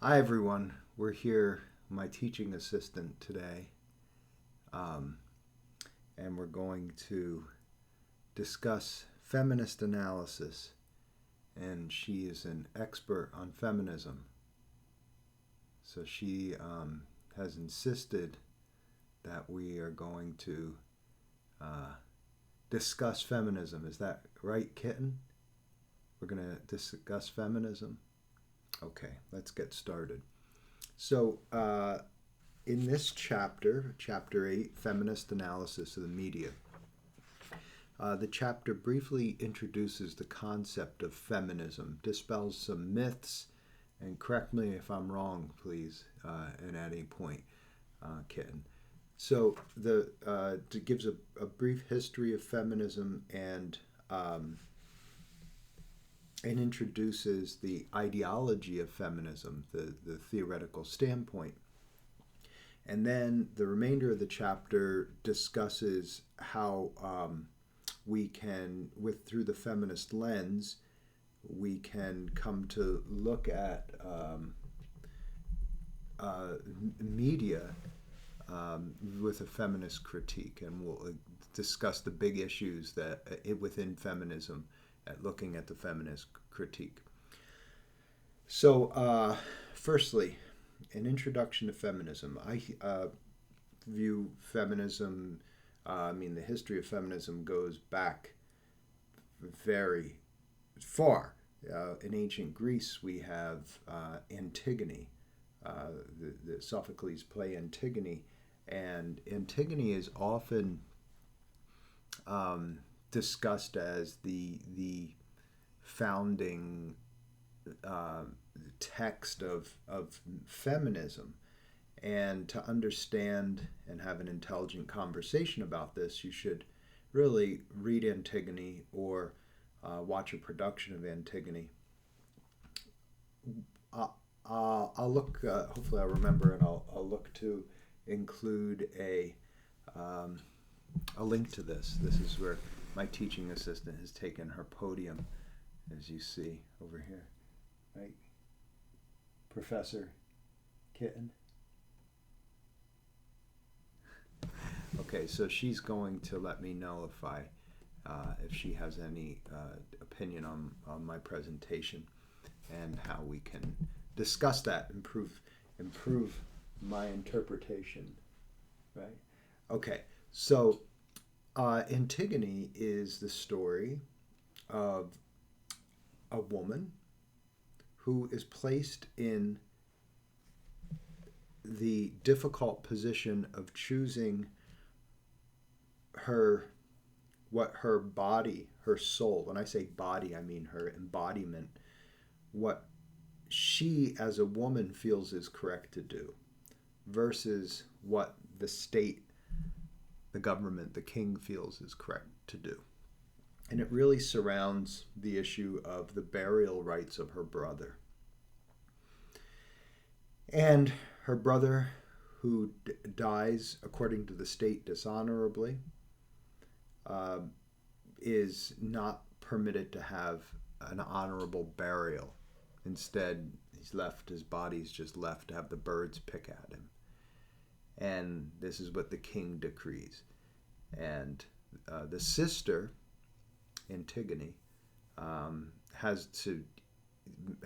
Hi, everyone. We're here, my teaching assistant today, um, and we're going to discuss feminist analysis. And she is an expert on feminism. So she has insisted that we are going to uh, discuss feminism. Is that right, Kitten? We're going to discuss feminism? Okay, let's get started. So, in this chapter, chapter 8, Feminist Analysis of the Media, the chapter briefly introduces the concept of feminism, dispels some myths, and correct me if I'm wrong, please, and at any point, Kitten. So, it gives a brief history of feminism and introduces the ideology of feminism, the theoretical standpoint. And then the remainder of the chapter discusses how we can, through the feminist lens, we can come to look at media with a feminist critique, and we'll discuss the big issues that within feminism, at looking at the feminist critique. So, firstly, an introduction to feminism. I view feminism, the history of feminism goes back very far. In ancient Greece, we have Antigone, the Sophocles play Antigone, and Antigone is often discussed as the founding text of feminism. And to understand and have an intelligent conversation about this, you should really read Antigone or watch a production of Antigone. I'll look, hopefully I'll remember, and I'll look to include a link to this. This is where my teaching assistant has taken her podium, as you see over here, right? Professor Kitten. Okay, so she's going to let me know if she has any opinion on my presentation and how we can discuss that, improve my interpretation, right? Okay, so Antigone is the story of a woman who is placed in the difficult position of choosing what her body, her soul, when I say body, I mean her embodiment, what she as a woman feels is correct to do versus what the state, the government, the king feels is correct to do. And it really surrounds the issue of the burial rites of her brother. And her brother, who dies according to the state dishonorably, is not permitted to have an honorable burial. Instead, his body's just left to have the birds pick at him. And this is what the king decrees. And the sister, Antigone, has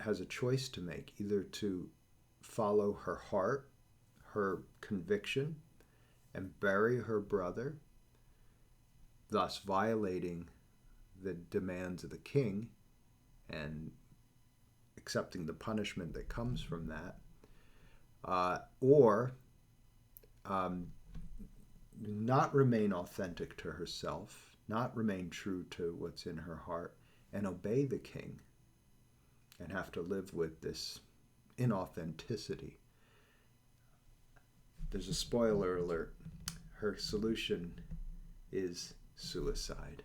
a choice to make, either to follow her heart, her conviction, and bury her brother, thus violating the demands of the king and accepting the punishment that comes from that, or not remain authentic to herself, not remain true to what's in her heart, and obey the king and have to live with this inauthenticity. There's a spoiler alert. Her solution is suicide.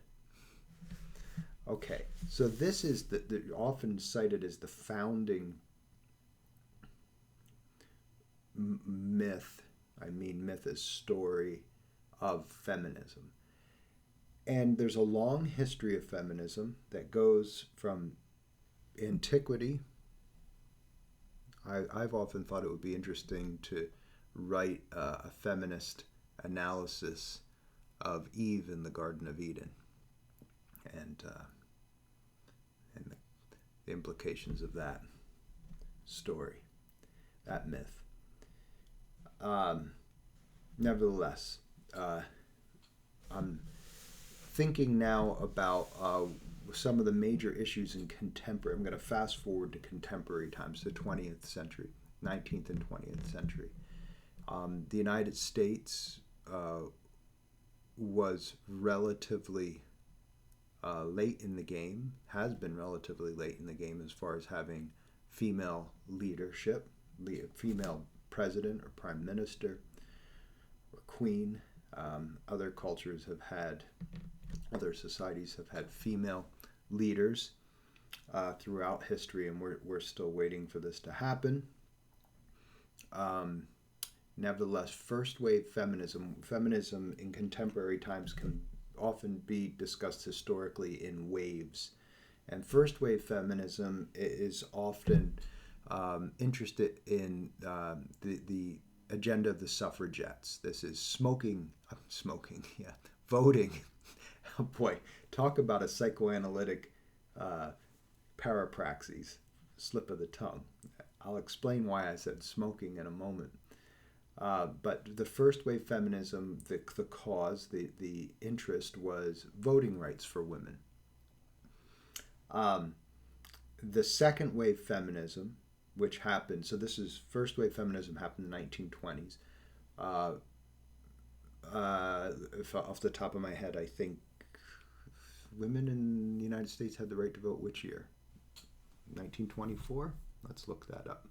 Okay, so this is the often cited as the founding myth. I mean, myth is story of feminism. And there's a long history of feminism that goes from antiquity I've often thought it would be interesting to write a feminist analysis of Eve in the Garden of Eden, and the implications of that story, that myth. Nevertheless, I'm thinking now about some of the major issues in contemporary. I'm going to fast forward to contemporary times, the 20th century, 19th and 20th century. The United States was relatively late in the game, has been relatively late in the game as far as having female leadership, female president or prime minister or queen. Other cultures have had, other societies have had female leaders throughout history, and we're still waiting for this to happen. Nevertheless, first wave feminism in contemporary times can often be discussed historically in waves. And first wave feminism is often interested in the agenda of the suffragettes. This is voting. Oh boy, talk about a psychoanalytic parapraxis, slip of the tongue. I'll explain why I said smoking in a moment. But the first wave feminism, the cause, the interest was voting rights for women. The second wave feminism, which happened, so this is first wave feminism happened in the 1920s. If off the top of my head, I think women in the United States had the right to vote which year? 1924? Let's look that up.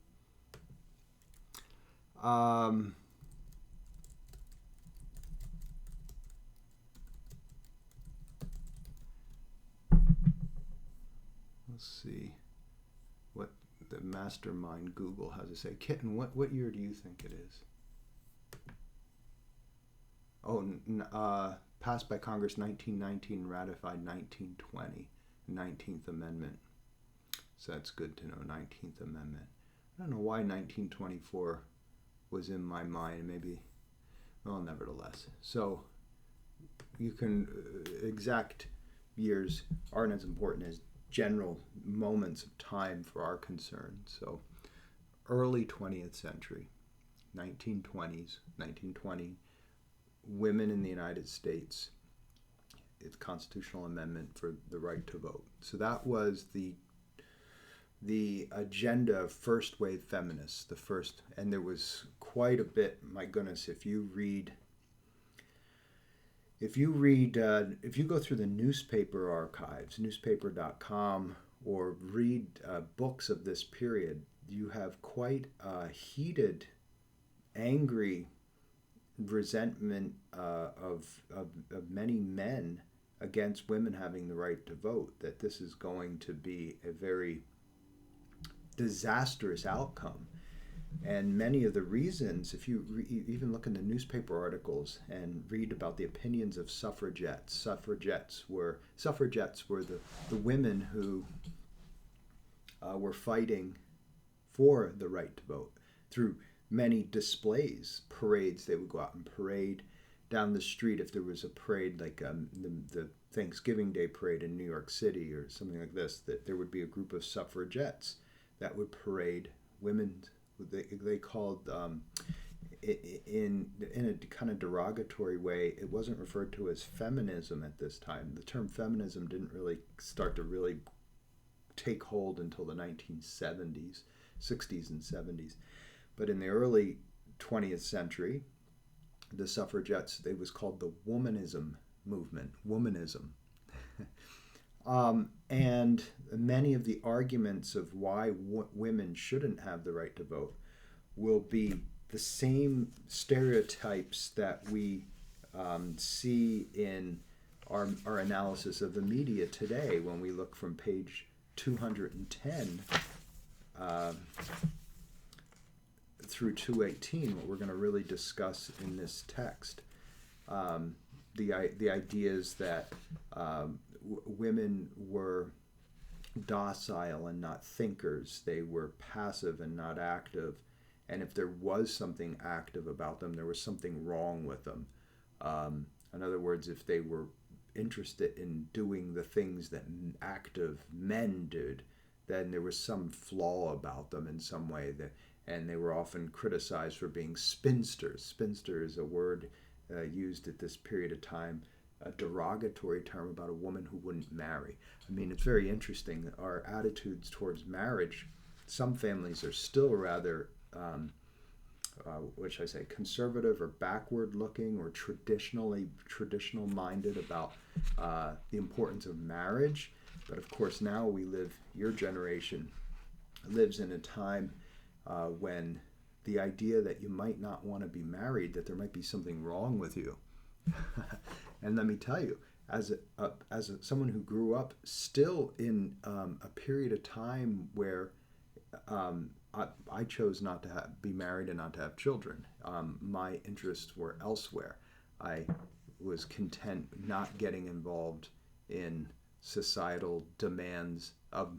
Let's see what the mastermind Google has to say. Kitten, what year do you think it is? Passed by Congress 1919, ratified 1920, 19th Amendment. So that's good to know, 19th Amendment. I don't know why 1924 was in my mind, maybe, well, nevertheless. So you can, exact years aren't as important as general moments of time for our concern. So early 20th century, 1920s, 1920, women in the United States, it's constitutional amendment for the right to vote. So that was the agenda of first wave feminists, the first, and there was quite a bit. My goodness, if you go through the newspaper archives, newspaper.com, or read books of this period, you have quite a heated, angry resentment of many men against women having the right to vote, that this is going to be a very disastrous outcome. And many of the reasons, if you even look in the newspaper articles and read about the opinions of suffragettes were the women who were fighting for the right to vote through many displays, parades. They would go out and parade down the street. If there was a parade like the Thanksgiving Day parade in New York City or something like this, that there would be a group of suffragettes that would parade women. They called in a kind of derogatory way. It wasn't referred to as feminism at this time. The term feminism didn't really start to really take hold until the 1970s, 60s and 70s. But in the early 20th century, the suffragettes, it was called the womanism movement, womanism. And many of the arguments of why women shouldn't have the right to vote will be the same stereotypes that we see in our analysis of the media today when we look from page 210 through 218, what we're going to really discuss in this text. The ideas that women were docile and not thinkers. They were passive and not active. And if there was something active about them, there was something wrong with them. In other words, if they were interested in doing the things that active men did, then there was some flaw about them in some way. And they were often criticized for being spinsters. Spinster is a word used at this period of time, a derogatory term about a woman who wouldn't marry. I mean, it's very interesting. Our attitudes towards marriage, some families are still rather, what should I say, conservative or backward looking or traditional minded about the importance of marriage. But of course, now your generation lives in a time when the idea that you might not want to be married, that there might be something wrong with you. And let me tell you, as someone who grew up still in a period of time where I chose not to be married and not to have children. My interests were elsewhere. I was content not getting involved in societal demands of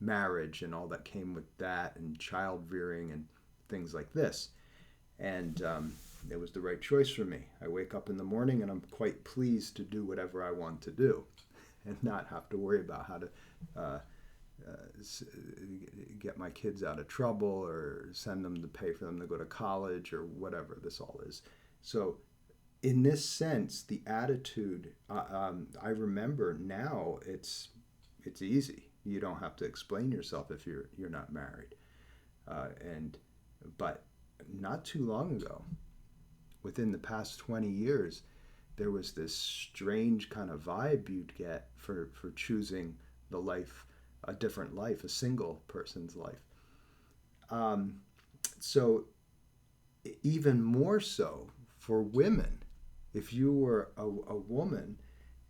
marriage and all that came with that, and child rearing and things like this. And it was the right choice for me. I wake up in the morning and I'm quite pleased to do whatever I want to do and not have to worry about how to get my kids out of trouble or send them to pay for them to go to college or whatever this all is. So in this sense, the attitude, I remember now it's easy. You don't have to explain yourself if you're not married. But not too long ago, within the past 20 years, there was this strange kind of vibe you'd get for choosing a different life, a single person's life. So even more so for women, if you were a woman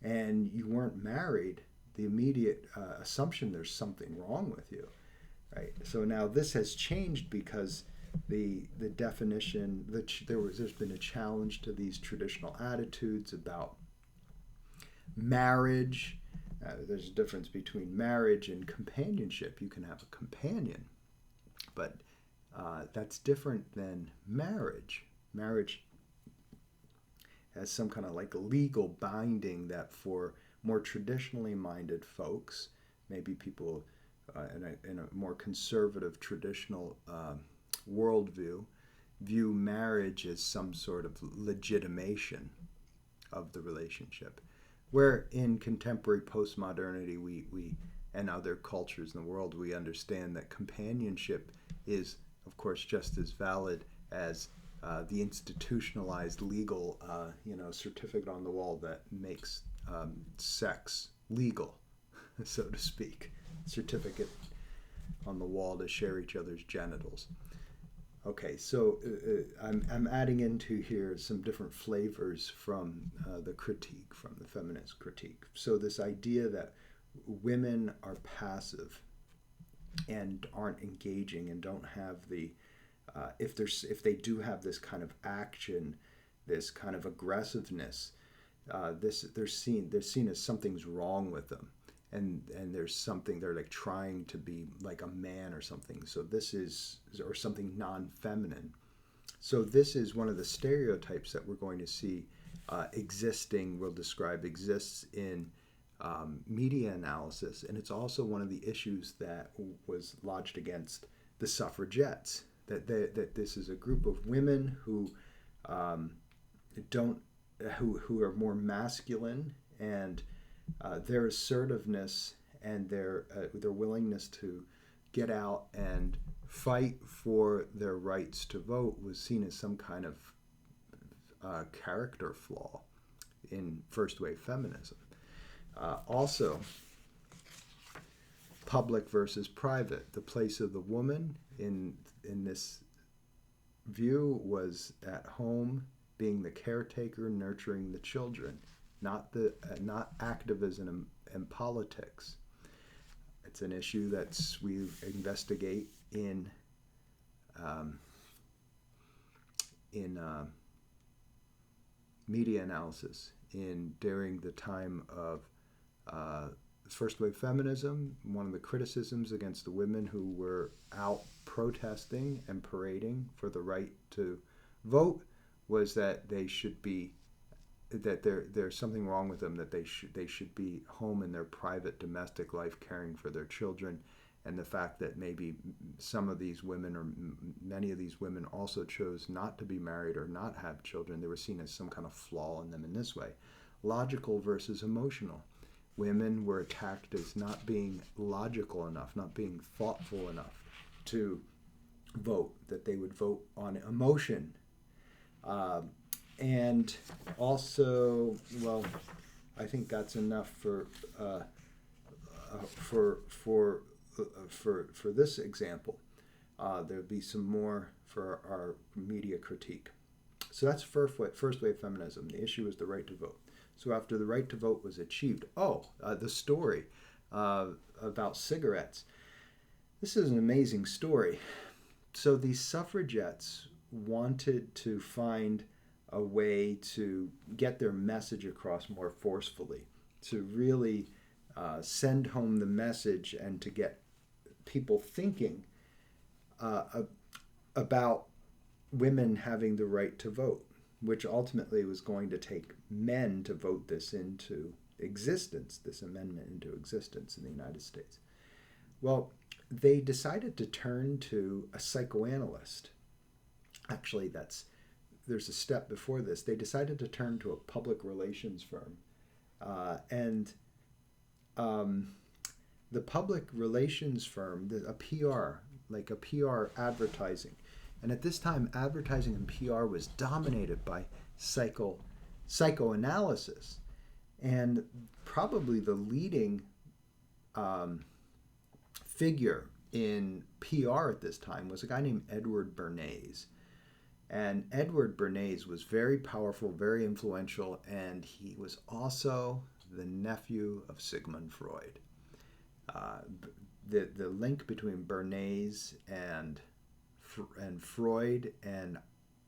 and you weren't married, the immediate assumption there's something wrong with you, right? So now this has changed because the definition there's been a challenge to these traditional attitudes about marriage. There's a difference between marriage and companionship. You can have a companion, but that's different than marriage. Marriage has some kind of like legal binding that for more traditionally minded folks, maybe people in a more conservative traditional worldview, view marriage as some sort of legitimation of the relationship. Where in contemporary postmodernity, we and other cultures in the world, we understand that companionship is, of course, just as valid as the institutionalized legal, certificate on the wall that makes sex legal, so to speak. Certificate on the wall to share each other's genitals. Okay, so I'm adding into here some different flavors from the critique, from the feminist critique. So this idea that women are passive and aren't engaging and don't have the, if they do have this kind of action, this kind of aggressiveness, they're seen as something's wrong with them. And there's something, they're like trying to be like a man or something. So this is, or something non-feminine. So this is one of the stereotypes that we're going to see exists in media analysis. And it's also one of the issues that was lodged against the suffragettes, that this is a group of women who who are more masculine, and their assertiveness and their willingness to get out and fight for their rights to vote was seen as some kind of character flaw in first wave feminism. Also, public versus private. The place of the woman in this view was at home, being the caretaker, nurturing the children. Not activism and politics. It's an issue that we investigate in media analysis during the time of first wave feminism, one of the criticisms against the women who were out protesting and parading for the right to vote was that they should be, that there's something wrong with them, that they should be home in their private domestic life caring for their children, and the fact that maybe some of these women or many of these women also chose not to be married or not have children. They were seen as some kind of flaw in them in this way. Logical versus emotional. Women were attacked as not being logical enough, not being thoughtful enough to vote, that they would vote on emotion. And also, well, I think that's enough for this example. There'll be some more for our media critique. So that's first wave feminism. The issue is the right to vote. So after the right to vote was achieved, the story about cigarettes. This is an amazing story. So these suffragettes wanted to find a way to get their message across more forcefully, to really send home the message and to get people thinking about women having the right to vote, which ultimately was going to take men to vote this into existence, this amendment into existence in the United States. Well, they decided to turn to a psychoanalyst. Actually, there's a step before this. They decided to turn to a public relations firm. The public relations firm, a PR, like a PR advertising. And at this time, advertising and PR was dominated by psychoanalysis. And probably the leading figure in PR at this time was a guy named Edward Bernays. And Edward Bernays was very powerful, very influential, and he was also the nephew of Sigmund Freud. The link between Bernays and Freud and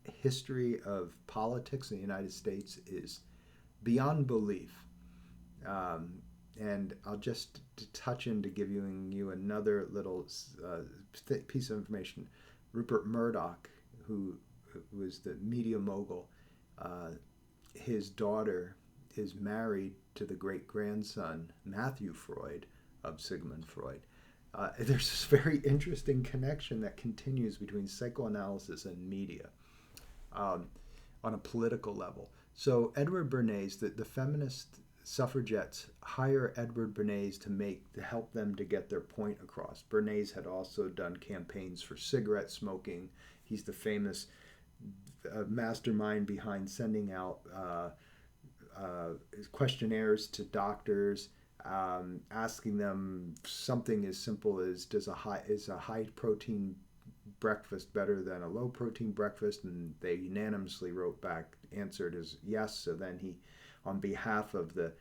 history of politics in the United States is beyond belief. And I'll just touch into giving you another little piece of information. Rupert Murdoch, who was the media mogul, his daughter is married to the great-grandson, Matthew Freud, of Sigmund Freud. There's this very interesting connection that continues between psychoanalysis and media on a political level. So Edward Bernays, the feminist suffragettes hire Edward Bernays to help them to get their point across. Bernays had also done campaigns for cigarette smoking. He's the famous mastermind behind sending out questionnaires to doctors, asking them something as simple as is a high protein breakfast better than a low protein breakfast, and they unanimously answered as yes. So then he, on behalf of the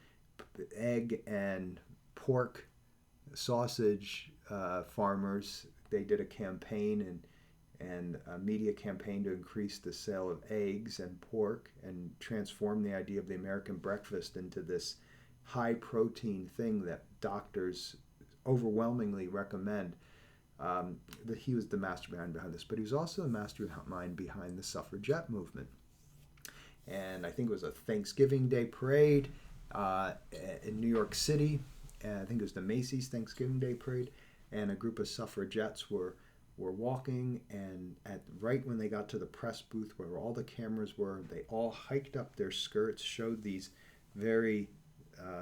egg and pork sausage farmers, they did a campaign and a media campaign to increase the sale of eggs and pork and transform the idea of the American breakfast into this high protein thing that doctors overwhelmingly recommend. That he was the mastermind behind this, but he was also the mastermind behind the suffragette movement. And I think it was a Thanksgiving Day parade in New York City. And I think it was the Macy's Thanksgiving Day parade. And a group of suffragettes were walking, and right when they got to the press booth where all the cameras were, they all hiked up their skirts, showed these very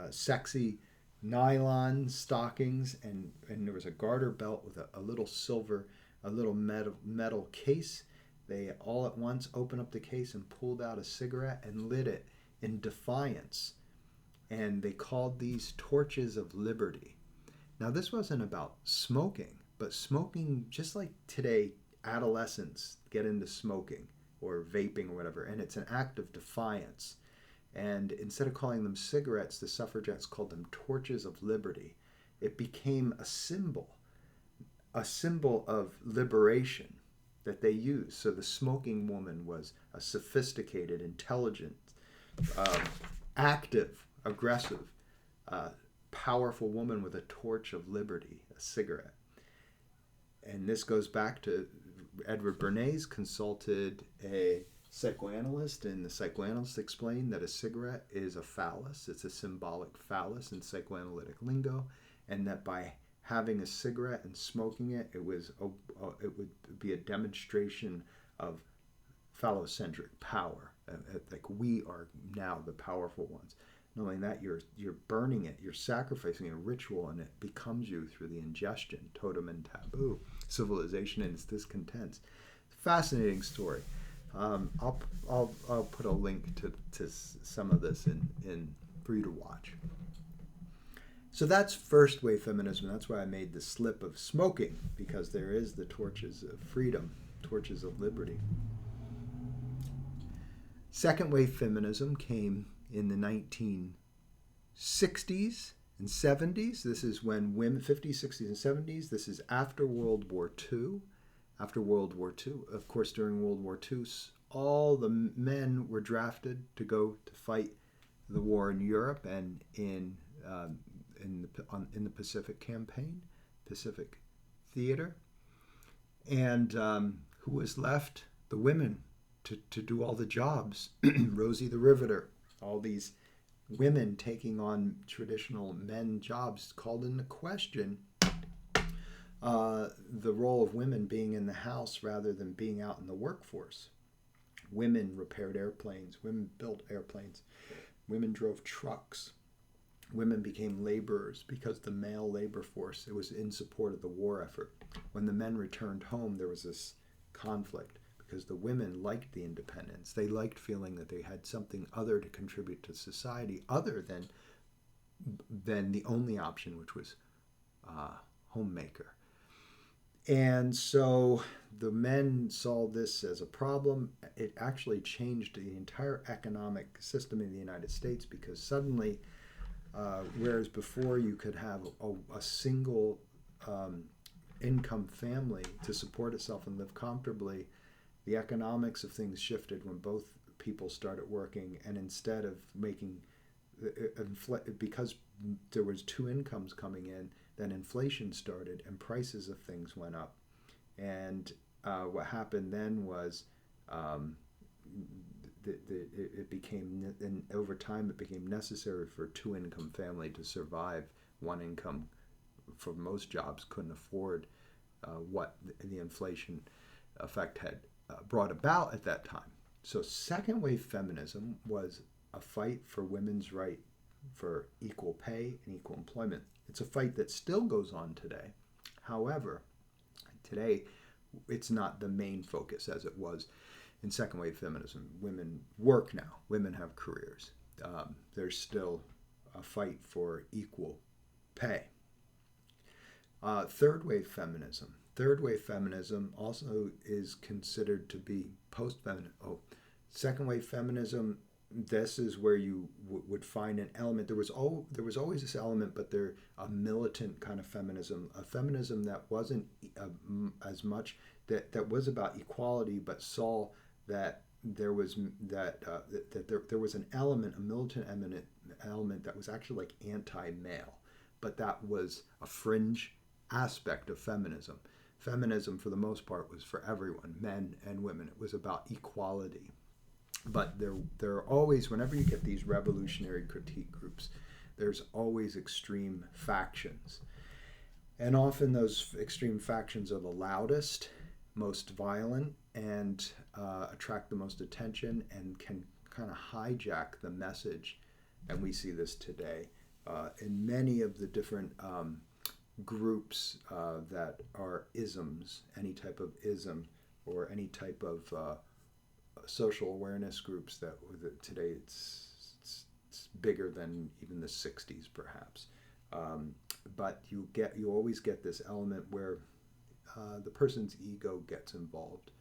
sexy nylon stockings, and there was a garter belt with a little metal case. They all at once opened up the case and pulled out a cigarette and lit it in defiance. And they called these torches of liberty. Now, this wasn't about smoking, but smoking, just like today, adolescents get into smoking or vaping or whatever, and it's an act of defiance. And instead of calling them cigarettes, the suffragettes called them torches of liberty. It became a symbol of liberation that they used. So the smoking woman was a sophisticated, intelligent, active, aggressive, powerful woman with a torch of liberty, a cigarette. And this goes back to Edward Bernays consulted a psychoanalyst, and the psychoanalyst explained that a cigarette is a phallus. It's a symbolic phallus in psychoanalytic lingo, and that by having a cigarette and smoking it, it would be a demonstration of phallocentric power. Like we are now the powerful ones. Not only that, you're burning it, you're sacrificing a ritual, and it becomes you through the ingestion, totem and taboo, civilization and its discontents. Fascinating story. I'll put a link to some of this in for you to watch. So that's first wave feminism. That's why I made the slip of smoking, because there is the torches of freedom, torches of liberty. Second wave feminism came in the 1960s and 70s. This is when women, 50s, 60s, and 70s. This is after World War II. After World War II, of course, during World War II, all the men were drafted to go to fight the war in Europe and in the Pacific Campaign, Pacific Theater. And who was left? The women to do all the jobs. Rosie the Riveter, all these women taking on traditional men jobs called into question the role of women being in the house rather than being out in the workforce. Women repaired airplanes. Women built airplanes. Women drove trucks. Women became laborers because the male labor force, it was in support of the war effort. When the men returned home, there was this conflict because the women liked the independence. They liked feeling that they had something other to contribute to society other than the only option, which was homemaker. And so the men saw this as a problem. It actually changed the entire economic system in the United States, because suddenly, whereas before you could have a single income family to support itself and live comfortably, the economics of things shifted when both people started working, and instead of making, because there was two incomes coming in, then inflation started and prices of things went up. And what happened then was it became, and over time it became necessary for a two-income family to survive. One income for most jobs couldn't afford what the inflation effect had brought about at that time. So second wave feminism was a fight for women's right for equal pay and equal employment. It's a fight that still goes on today. However, today it's not the main focus as it was in second wave feminism. Women work now. Women have careers. There's still a fight for equal pay. Third wave feminism. Third wave feminism also is considered to be post-feminist. Second wave feminism, this is where you would find an element. There was always this element, but a militant kind of feminism, a feminism that wasn't as much that was about equality, but saw that there was there was an element, a militant element that was actually like anti-male, but that was a fringe aspect of feminism. Feminism, for the most part, was for everyone, men and women. It was about equality. But there are always, whenever you get these revolutionary critique groups, there's always extreme factions. And often those extreme factions are the loudest, most violent, and attract the most attention and can kind of hijack the message. And we see this today in many of the different groups that are isms, any type of ism or any type of social awareness groups that today it's bigger than even the 60s perhaps. But you always get this element where the person's ego gets involved.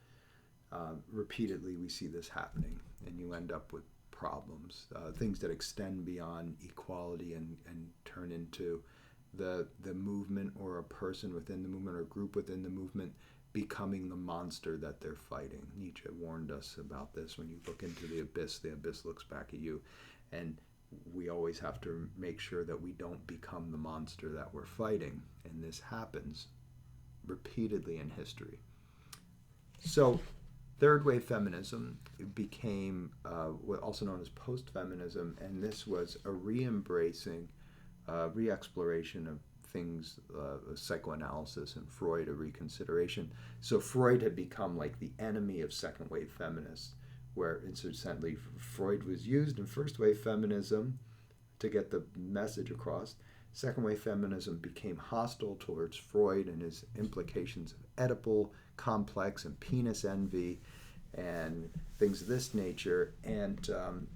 Repeatedly we see this happening, and you end up with problems, things that extend beyond equality and turn into the movement or a person within the movement or a group within the movement becoming the monster that they're fighting. Nietzsche warned us about this. When you look into the abyss looks back at you. And we always have to make sure that we don't become the monster that we're fighting. And this happens repeatedly in history. So third wave feminism became also known as post-feminism, and this was a re-embracing, re-exploration of things, psychoanalysis and Freud, a reconsideration. So Freud had become like the enemy of second wave feminists, where incidentally Freud was used in first wave feminism to get the message across. Second wave feminism became hostile towards Freud and his implications of Oedipal complex and penis envy and things of this nature. And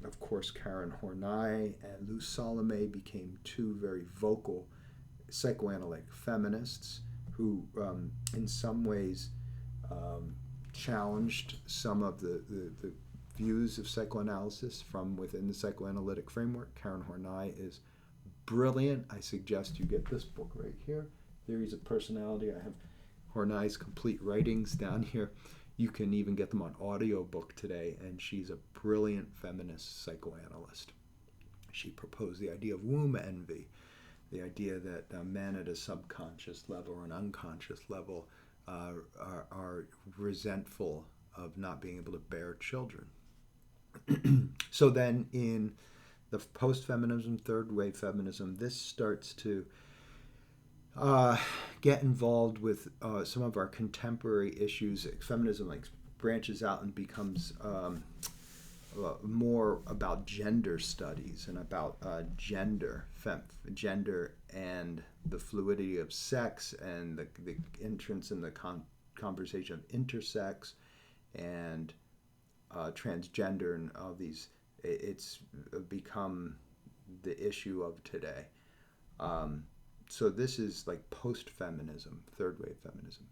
of course, Karen Horney and Lou Salome became two very vocal psychoanalytic feminists who, in some ways, challenged some of the views of psychoanalysis from within the psychoanalytic framework. Karen Horney is brilliant. I suggest you get this book right here, Theories of Personality. I have Horney's complete writings down here. You can even get them on audiobook today, and she's a brilliant feminist psychoanalyst. She proposed the idea of womb envy, the idea that men at a subconscious level or an unconscious level are resentful of not being able to bear children. So then in the post-feminism, third wave feminism, this starts to get involved with some of our contemporary issues. Feminism like branches out and becomes more about gender studies and about gender and the fluidity of sex and the entrance in the conversation of intersex and transgender and all these. It's become the issue of today. So this is like post-feminism, third wave feminism.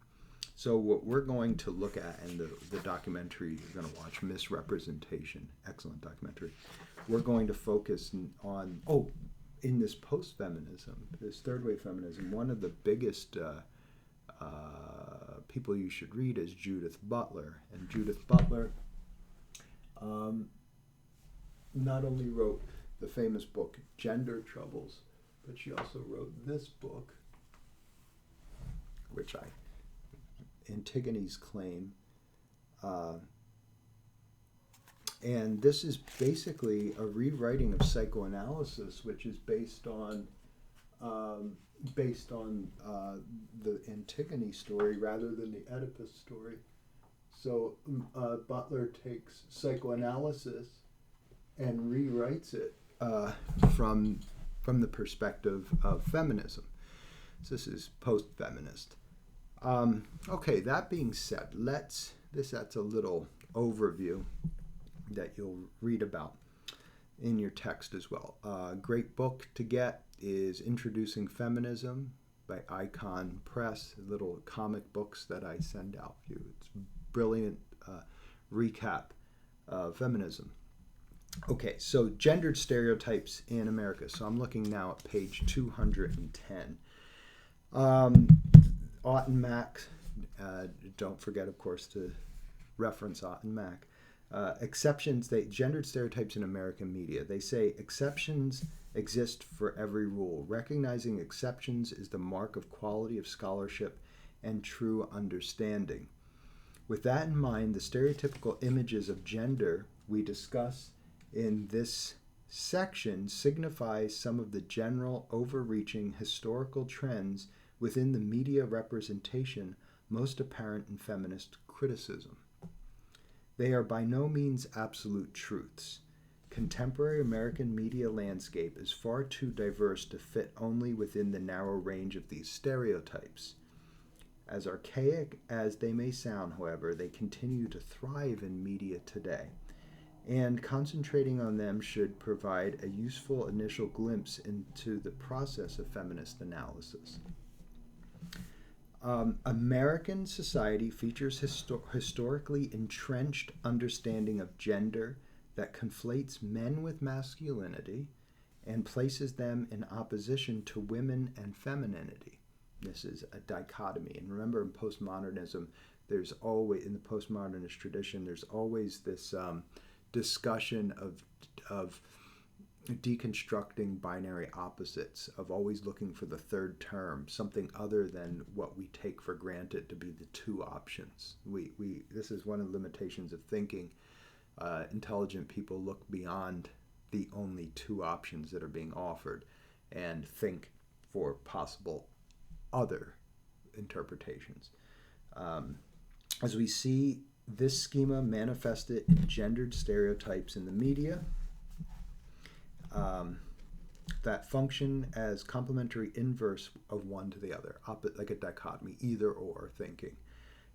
So what we're going to look at in the documentary you're going to watch, Misrepresentation, excellent documentary, we're going to focus on, in this post-feminism, this third wave feminism, one of the biggest people you should read is Judith Butler. And Judith Butler not only wrote the famous book Gender Troubles, but she also wrote this book, which Antigone's Claim. And this is basically a rewriting of psychoanalysis, which is based on the Antigone story rather than the Oedipus story. So Butler takes psychoanalysis and rewrites it from the perspective of feminism. So this is post-feminist. Okay, that being said, that's a little overview that you'll read about in your text as well. Great book to get is Introducing Feminism by Icon Press, little comic books that I send out for you. It's brilliant recap of feminism. Okay, so gendered stereotypes in America. So I'm looking now at page 210. Ott and Mack, don't forget, of course, to reference Ott and Mack. Exceptions, gendered stereotypes in American media. They say exceptions exist for every rule. Recognizing exceptions is the mark of quality of scholarship and true understanding. With that in mind, the stereotypical images of gender we discuss in this section signify some of the general overreaching historical trends within the media representation most apparent in feminist criticism. They are by no means absolute truths. Contemporary American media landscape is far too diverse to fit only within the narrow range of these stereotypes. As archaic as they may sound, however, they continue to thrive in media today, and concentrating on them should provide a useful initial glimpse into the process of feminist analysis. American society features historically entrenched understanding of gender that conflates men with masculinity and places them in opposition to women and femininity. This is a dichotomy. And remember, in postmodernism, there's always, in the postmodernist tradition, there's always this discussion of deconstructing binary opposites, of always looking for the third term, something other than what we take for granted to be the two options. This is one of the limitations of thinking. Intelligent people look beyond the only two options that are being offered and think for possible other interpretations. As we see this schema manifested in gendered stereotypes in the media, that function as complementary inverse of one to the other, like a dichotomy, either or thinking.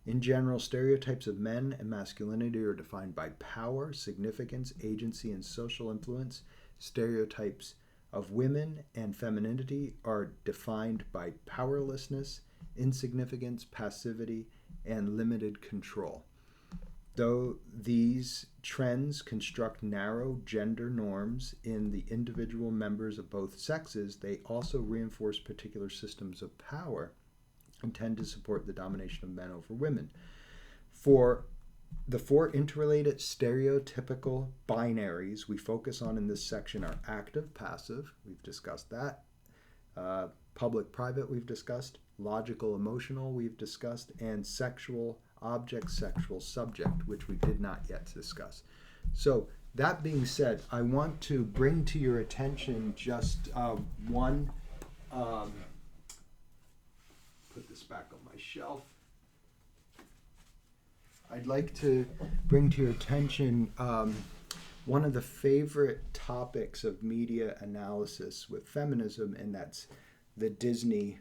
In general, stereotypes of men and masculinity are defined by power, significance, agency, and social influence. Stereotypes of women and femininity are defined by powerlessness, insignificance, passivity, and limited control. Though these trends construct narrow gender norms in the individual members of both sexes, they also reinforce particular systems of power and tend to support the domination of men over women. For the four interrelated stereotypical binaries we focus on in this section are active, passive, we've discussed that, public, private, we've discussed, logical, emotional, we've discussed, and sexual object, sexual subject, which we did not yet discuss. So that being said, I want to bring to your attention just one, put this back on my shelf. I'd like to bring to your attention one of the favorite topics of media analysis with feminism, and that's the Disney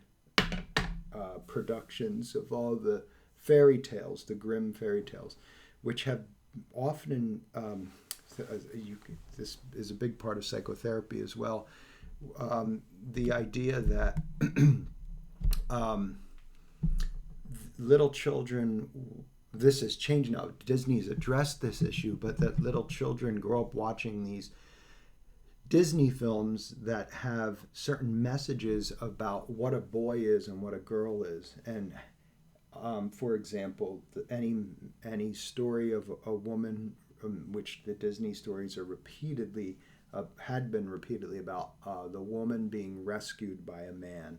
productions of all the fairy tales, the Grimm fairy tales, which have often, this is a big part of psychotherapy as well, the idea that little children, this is changing now, Disney's addressed this issue, but that little children grow up watching these Disney films that have certain messages about what a boy is and what a girl is. And for example, any story of a woman, which the Disney stories are repeatedly, had been repeatedly about the woman being rescued by a man,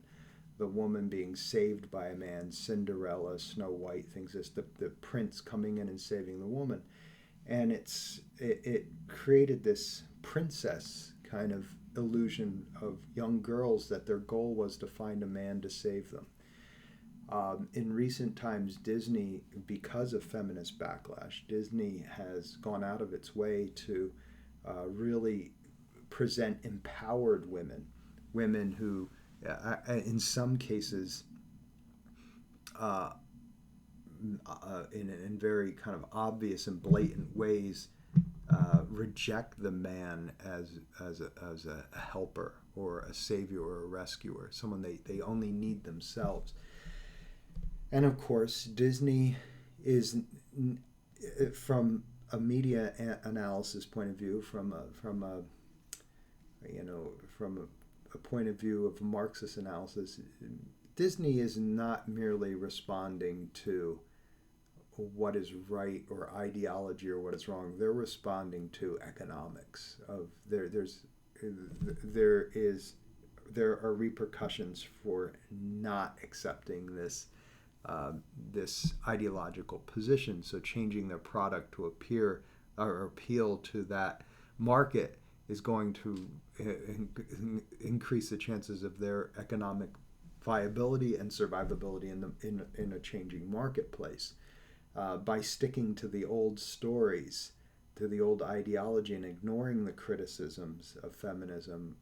the woman being saved by a man, Cinderella, Snow White, things this, the prince coming in and saving the woman. And it created this princess kind of illusion of young girls that their goal was to find a man to save them. In recent times, Disney, because of feminist backlash, Disney has gone out of its way to really present empowered women, women who, in some cases, in very kind of obvious and blatant ways, reject the man as a helper or a savior or a rescuer, someone they only need themselves. And of course, Disney is, from a media analysis point of view, from a point of view of Marxist analysis, Disney is not merely responding to what is right or ideology or what is wrong. They're responding to economics. There are repercussions for not accepting this ideological position. So changing their product to appeal to that market is going to increase the chances of their economic viability and survivability in a changing marketplace. By sticking to the old stories, to the old ideology, and ignoring the criticisms of feminism,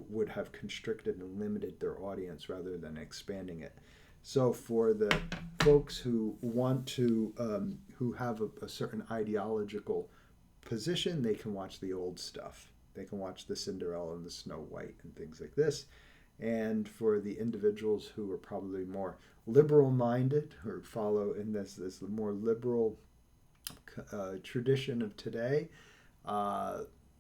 would have constricted and limited their audience rather than expanding it. So for the folks who want to, who have a certain ideological position, they can watch the old stuff. They can watch the Cinderella and the Snow White and things like this. And for the individuals who are probably more liberal-minded, or follow in this more liberal tradition of today,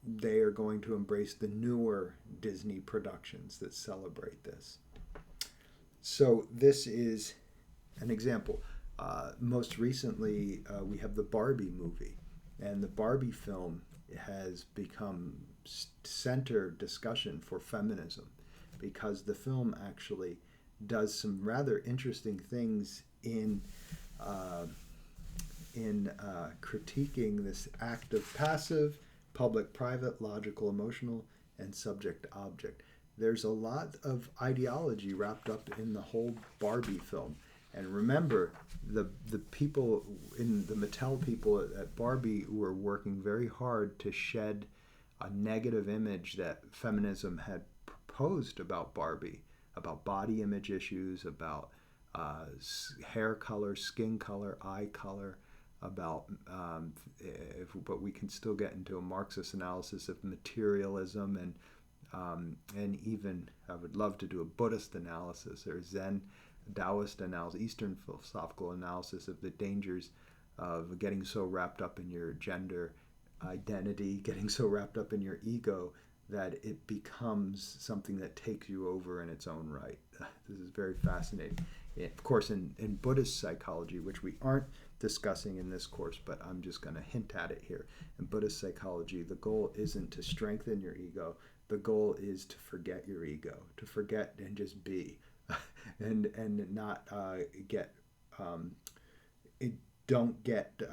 they are going to embrace the newer Disney productions that celebrate this. So this is an example. Most recently, we have the Barbie movie. And the Barbie film has become center discussion for feminism, because the film actually does some rather interesting things in critiquing this active passive, public private, logical emotional, and subject object. There's a lot of ideology wrapped up in the whole Barbie film. And remember, the people in the Mattel people at Barbie were working very hard to shed a negative image that feminism had proposed about Barbie, about body image issues, about hair color, skin color, eye color, about, but we can still get into a Marxist analysis of materialism, and even I would love to do a Buddhist analysis or Zen, Taoist analysis, Eastern philosophical analysis of the dangers of getting so wrapped up in your gender identity, getting so wrapped up in your ego that it becomes something that takes you over in its own right. This is very fascinating. Of course, in Buddhist psychology, which we aren't discussing in this course, but I'm just going to hint at it here. In Buddhist psychology, the goal isn't to strengthen your ego. The goal is to forget your ego, to forget and just be, and not get don't get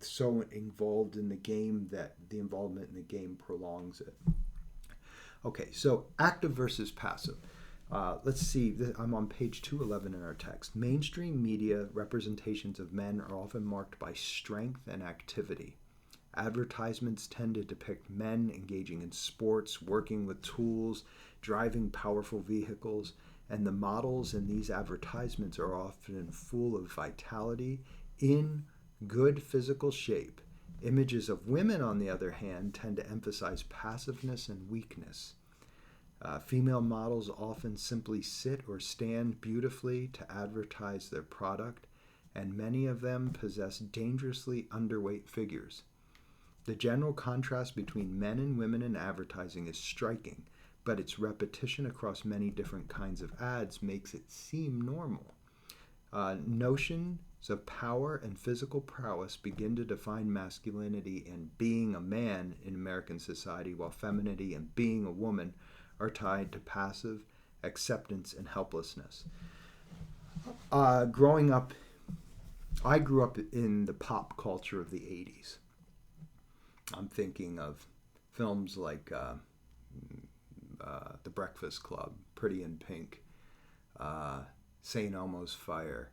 so involved in the game that the involvement in the game prolongs it. Okay, so active versus passive. Let's see, I'm on page 211 in our text. Mainstream media representations of men are often marked by strength and activity. Advertisements tend to depict men engaging in sports, working with tools, driving powerful vehicles, and the models in these advertisements are often full of vitality, in good physical shape. Images of women, on the other hand, tend to emphasize passiveness and weakness. Female models often simply sit or stand beautifully to advertise their product, and many of them possess dangerously underweight figures. The general contrast between men and women in advertising is striking, but its repetition across many different kinds of ads makes it seem normal. Notions of power and physical prowess begin to define masculinity and being a man in American society, while femininity and being a woman are tied to passive acceptance and helplessness. Growing up, I grew up in the pop culture of the 80s. I'm thinking of films like The Breakfast Club, Pretty in Pink, St. Elmo's Fire,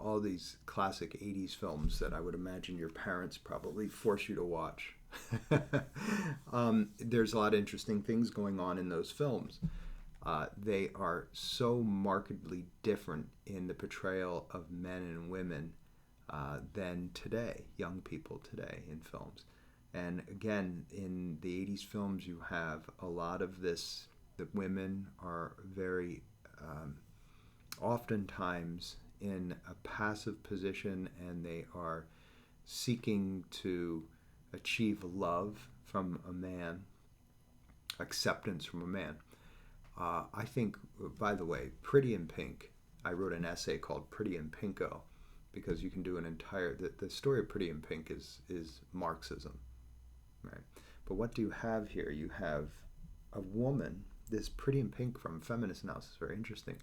all these classic 80s films that I would imagine your parents probably force you to watch. There's a lot of interesting things going on in those films. They are so markedly different in the portrayal of men and women than today, young people today in films. And again, in the 80s films, you have a lot of this, that women are very oftentimes in a passive position, and they are seeking to achieve love from a man, acceptance from a man. I think, by the way, Pretty in Pink, I wrote an essay called Pretty in Pinko, because you can do an entire, the story of Pretty in Pink is Marxism, right? But what do you have here? You have a woman, this Pretty in Pink from Feminist analysis, very interesting,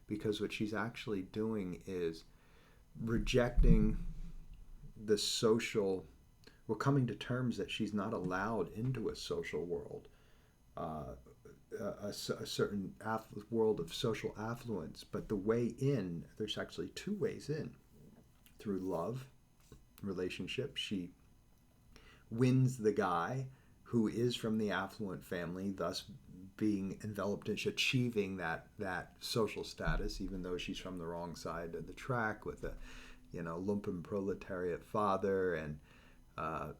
because what she's actually doing is rejecting the social, we're coming to terms that she's not allowed into a social world, a certain world of social affluence. But the way in, there's actually two ways in. Through love, relationship, she wins the guy who is from the affluent family, thus being enveloped in achieving that social status, even though she's from the wrong side of the track with a lumpen proletariat father and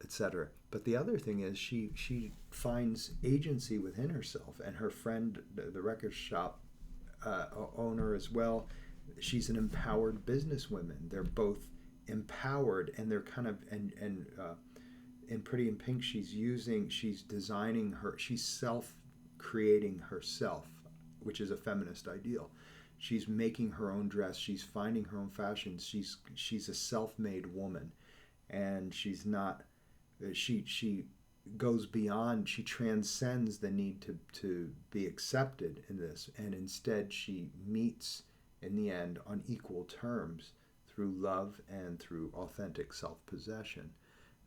etc. But the other thing is she finds agency within herself, and her friend, the record shop owner as well, she's an empowered businesswoman. They're both empowered, and they're kind of in Pretty in Pink, she's designing she's self-creating herself, which is a feminist ideal. She's making her own dress, she's finding her own fashion, she's a self-made woman, and she's not she goes beyond, she transcends the need to be accepted in this, and instead she meets in the end on equal terms through love and through authentic self-possession.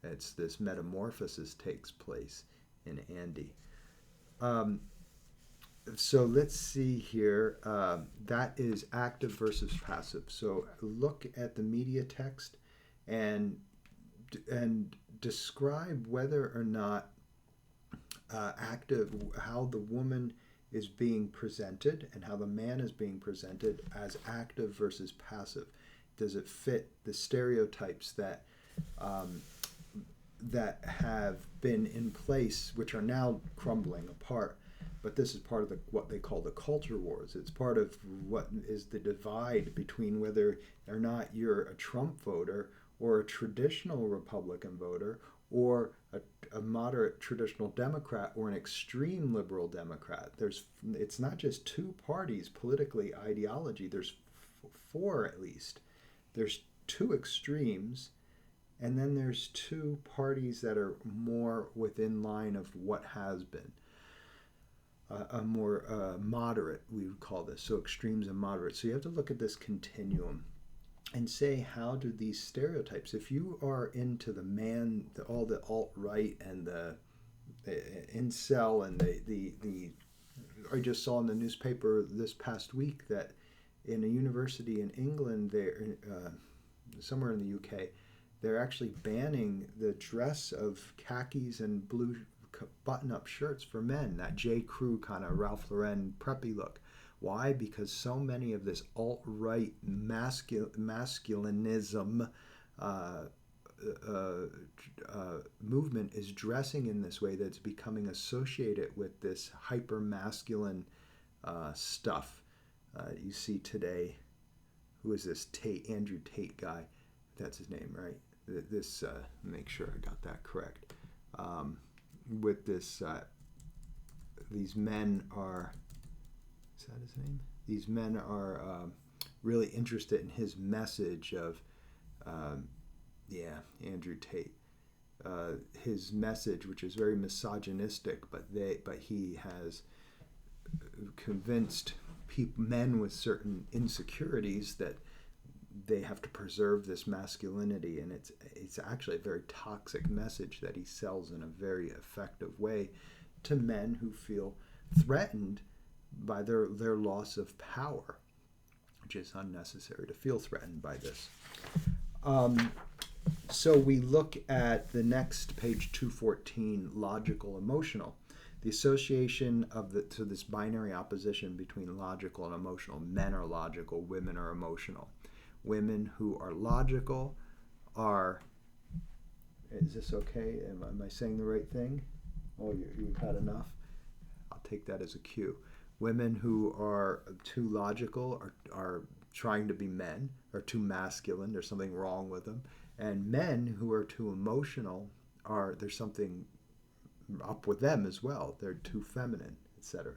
It's this metamorphosis takes place in Andy. So let's see here. That is active versus passive. So look at the media text and describe whether or not active, how the woman is being presented and how the man is being presented as active versus passive. Does it fit the stereotypes that that have been in place, which are now crumbling apart? But this is part of what they call the culture wars. It's part of what is the divide between whether or not you're a Trump voter or a traditional Republican voter or a moderate traditional Democrat or an extreme liberal Democrat. It's not just two parties politically, ideology. There's four at least. There's two extremes, and then there's two parties that are more within line of what has been. A more moderate, we would call this. So extremes and moderates. So you have to look at this continuum and say, how do these stereotypes, if you are into the man, all the alt-right and the incel and the I just saw in the newspaper this past week that in a university in England, somewhere in the UK, they're actually banning the dress of khakis and blue button-up shirts for men, that J. Crew kind of Ralph Lauren preppy look. Why? Because so many of this alt-right masculinism movement is dressing in this way that's becoming associated with this hyper-masculine stuff. You see today, who is this Andrew Tate guy? That's his name, right? This, make sure I got that correct. With this, these men are, is that his name? These men are really interested in his message of, Andrew Tate. His message, which is very misogynistic, but he has convinced men with certain insecurities that they have to preserve this masculinity, and it's actually a very toxic message that he sells in a very effective way to men who feel threatened by their loss of power, which is unnecessary to feel threatened by this. So we look at the next page 214, logical emotional. The association of this binary opposition between logical and emotional. Men are logical, women are emotional. Women who are logical are, is this okay? Am I saying the right thing? Oh, you've had enough? I'll take that as a cue. Women who are too logical are trying to be men, are too masculine, there's something wrong with them. And men who are too emotional, there's something up with them as well. They're too feminine, etc.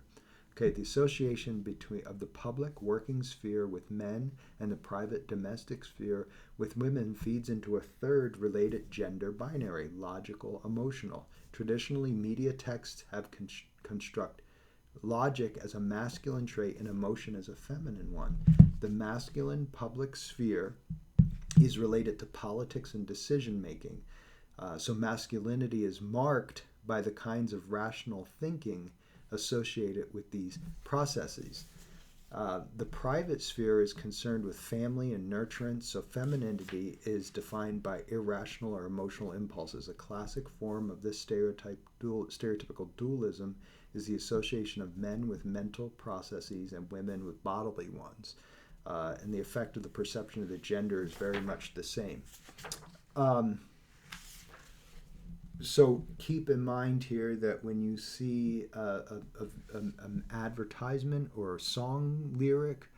Okay, the association of the public working sphere with men and the private domestic sphere with women feeds into a third related gender binary, logical emotional. Traditionally, media texts have construct logic as a masculine trait and emotion as a feminine one. The masculine public sphere is related to politics and decision making. So masculinity is marked by the kinds of rational thinking associated with these processes. The private sphere is concerned with family and nurturance, so femininity is defined by irrational or emotional impulses. A classic form of this stereotypical dualism is the association of men with mental processes and women with bodily ones. And the effect of the perception of the gender is very much the same. So keep in mind here that when you see an advertisement or a song lyric,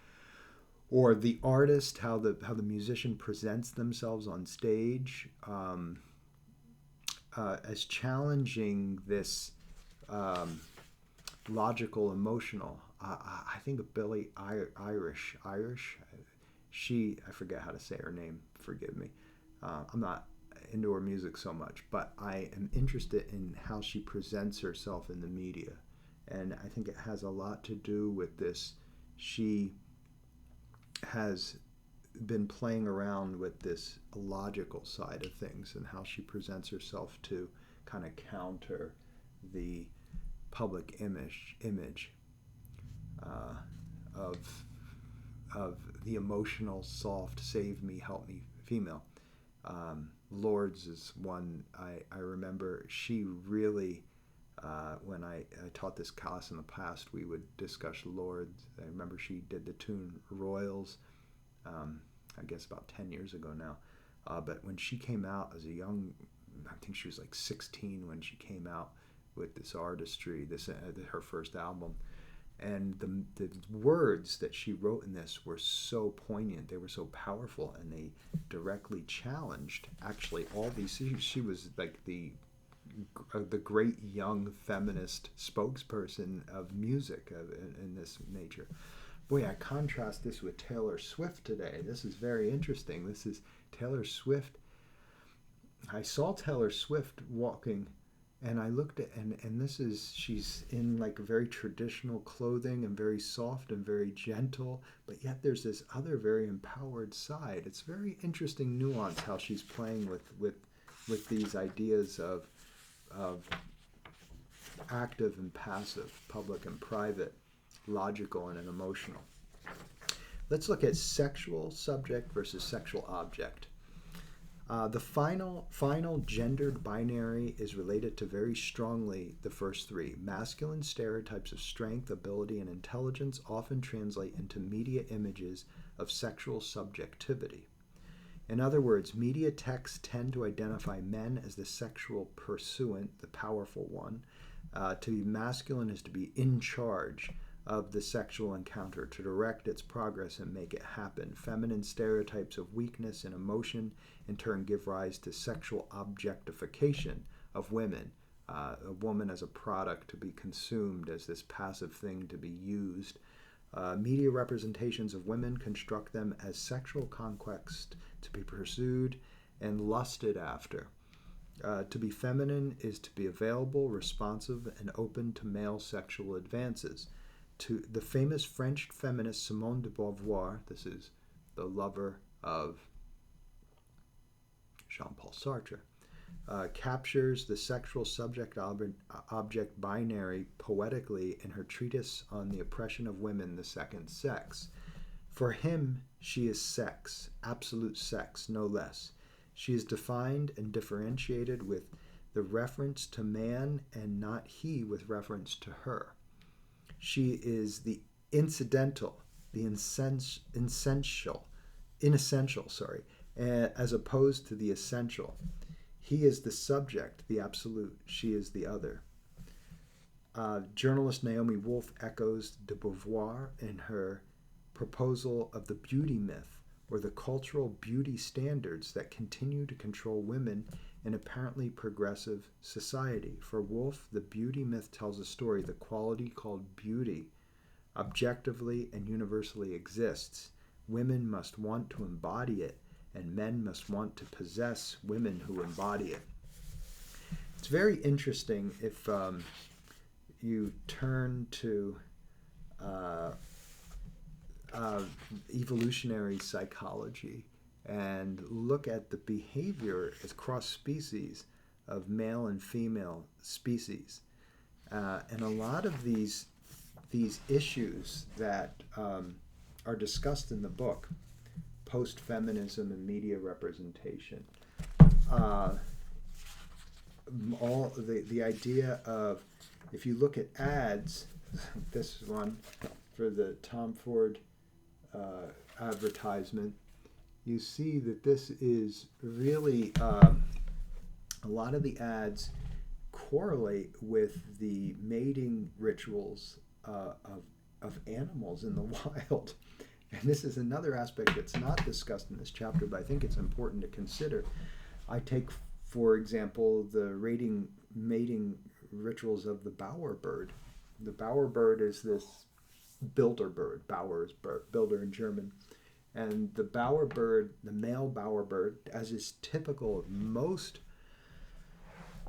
or the artist, how the musician presents themselves on stage, as challenging this logical emotional. I think of Billie Irish. I forget how to say her name. Forgive me. I'm not into her music so much, but I am interested in how she presents herself in the media. And I think it has a lot to do with this. She has been playing around with this logical side of things and how she presents herself to kind of counter the public image of the emotional, soft, save me, help me female. Lords is one I remember. She really, when I taught this class in the past, we would discuss Lords. I remember she did the tune Royals, I guess about 10 years ago now. But when she came out as a young, I think she was like 16 when she came out with this artistry, her first album. And the words that she wrote in this were so poignant, they were so powerful, and they directly challenged actually all these issues. She was like the great young feminist spokesperson of music in this nature. Boy, I contrast this with Taylor Swift today. This is very interesting. This is Taylor Swift. I saw Taylor Swift walking, and I looked at, and this is, she's in like very traditional clothing and very soft and very gentle, but yet there's this other very empowered side. It's very interesting nuance how she's playing with these ideas of active and passive, public and private, logical and emotional. Let's look at sexual subject versus sexual object. The final gendered binary is related to very strongly the first three. Masculine stereotypes of strength, ability, and intelligence often translate into media images of sexual subjectivity. In other words, media texts tend to identify men as the sexual pursuant, the powerful one. To be masculine is to be in charge of the sexual encounter, to direct its progress and make it happen. Feminine stereotypes of weakness and emotion in turn give rise to sexual objectification of women. A woman as a product to be consumed, as this passive thing to be used. Media representations of women construct them as sexual conquest to be pursued and lusted after. To be feminine is to be available, responsive, and open to male sexual advances. To the famous French feminist Simone de Beauvoir, this is the lover of Jean-Paul Sartre, captures the sexual subject-object binary poetically in her treatise on the oppression of women, The Second Sex. For him, she is sex, absolute sex, no less. She is defined and differentiated with the reference to man and not he with reference to her. She is the incidental, the inessential, as opposed to the essential. He is the subject, the absolute. She is the other. Journalist Naomi Wolf echoes de Beauvoir in her proposal of the beauty myth, or the cultural beauty standards that continue to control women in apparently progressive society. For Wolf, the beauty myth tells a story. The quality called beauty objectively and universally exists. Women must want to embody it, and men must want to possess women who embody it. It's very interesting if you turn to evolutionary psychology and look at the behavior across species of male and female species. And a lot of these issues that are discussed in the book, post-feminism and media representation, all the idea of, if you look at ads, this one for the Tom Ford advertisement, you see that this is really a lot of the ads correlate with the mating rituals of animals in the wild. And this is another aspect that's not discussed in this chapter, but I think it's important to consider. I take, for example, the mating rituals of the bowerbird. The bowerbird is this builder bird. Bauer is builder in German. And the bowerbird, the male bowerbird, as is typical of most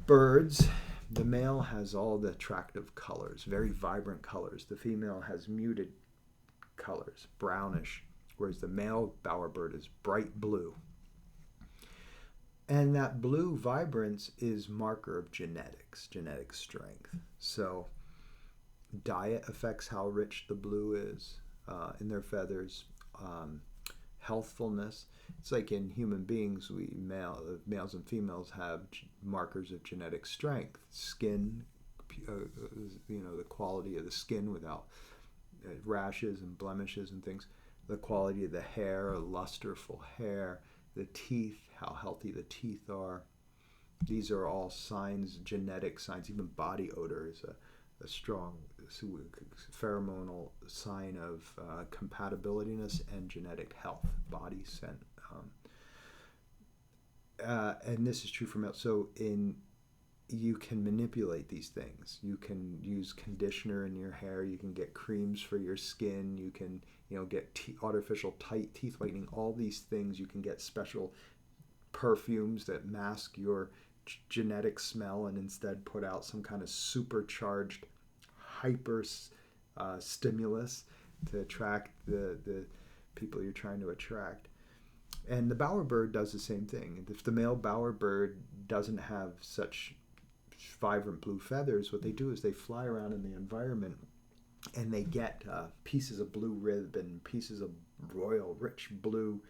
birds, the male has all the attractive colors, very vibrant colors. The female has muted colors, brownish, whereas the male bowerbird is bright blue. And that blue vibrance is marker of genetics, genetic strength. So diet affects how rich the blue is in their feathers. Healthfulness. It's like in human beings, males and females have markers of genetic strength. Skin, the quality of the skin without rashes and blemishes and things. The quality of the hair, lusterful hair. The teeth, how healthy the teeth are. These are all signs, genetic signs. Even body odor is a strong pheromonal sign of compatibilityness and genetic health, body scent. And this is true for males. So you can manipulate these things. You can use conditioner in your hair. You can get creams for your skin. You can get artificial teeth whitening. All these things. You can get special perfumes that mask your genetic smell and instead put out some kind of supercharged hyper stimulus to attract the people you're trying to attract. And the bowerbird does the same thing. If the male bowerbird doesn't have such vibrant blue feathers, what they do is they fly around in the environment and they get pieces of blue ribbon, pieces of royal rich blue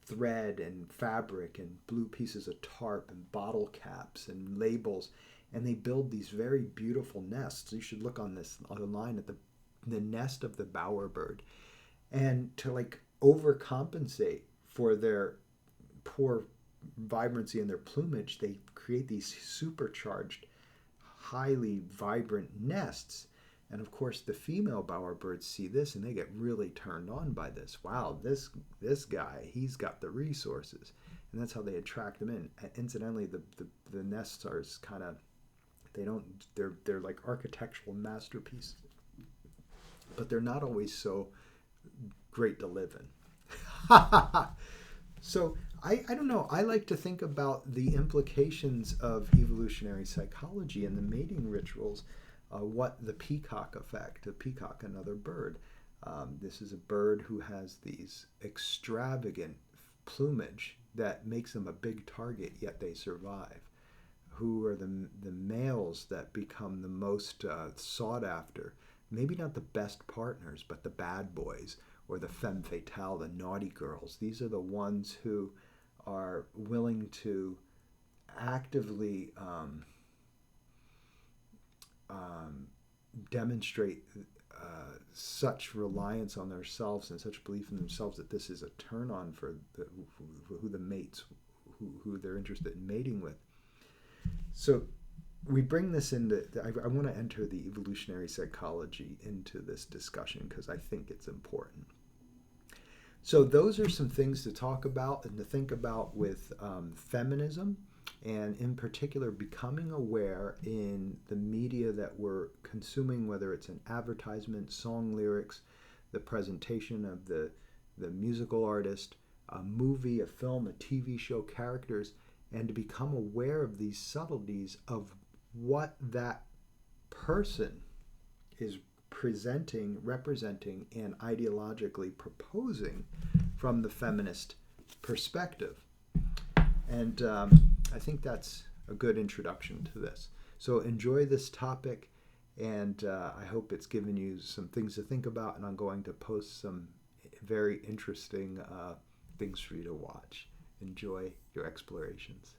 thread and fabric and blue pieces of tarp and bottle caps and labels, and they build these very beautiful nests. You should look online at the nest of the bowerbird. And to overcompensate for their poor vibrancy in their plumage, they create these supercharged, highly vibrant nests. And of course, the female bowerbirds see this and they get really turned on by this. Wow, this guy, he's got the resources. And that's how they attract them in. Incidentally, the nests are kind of, they're like architectural masterpieces. But they're not always so great to live in. So I don't know. I like to think about the implications of evolutionary psychology and the mating rituals. What the peacock effect, a peacock, another bird. This is a bird who has these extravagant plumage that makes them a big target, yet they survive. Who are the males that become the most sought after? Maybe not the best partners, but the bad boys or the femme fatale, the naughty girls. These are the ones who are willing to actively demonstrate such reliance on themselves and such belief in themselves that this is a turn on for who the mates, who they're interested in mating with. So we bring this into, I want to enter the evolutionary psychology into this discussion because I think it's important. So those are some things to talk about and to think about with feminism, and in particular becoming aware in the media that we're consuming, whether it's an advertisement, song lyrics, the presentation of the musical artist, a movie, a film, a TV show, characters, and to become aware of these subtleties of what that person is presenting, representing, and ideologically proposing from the feminist perspective. And I think that's a good introduction to this. So enjoy this topic, and I hope it's given you some things to think about, and I'm going to post some very interesting things for you to watch. Enjoy your explorations.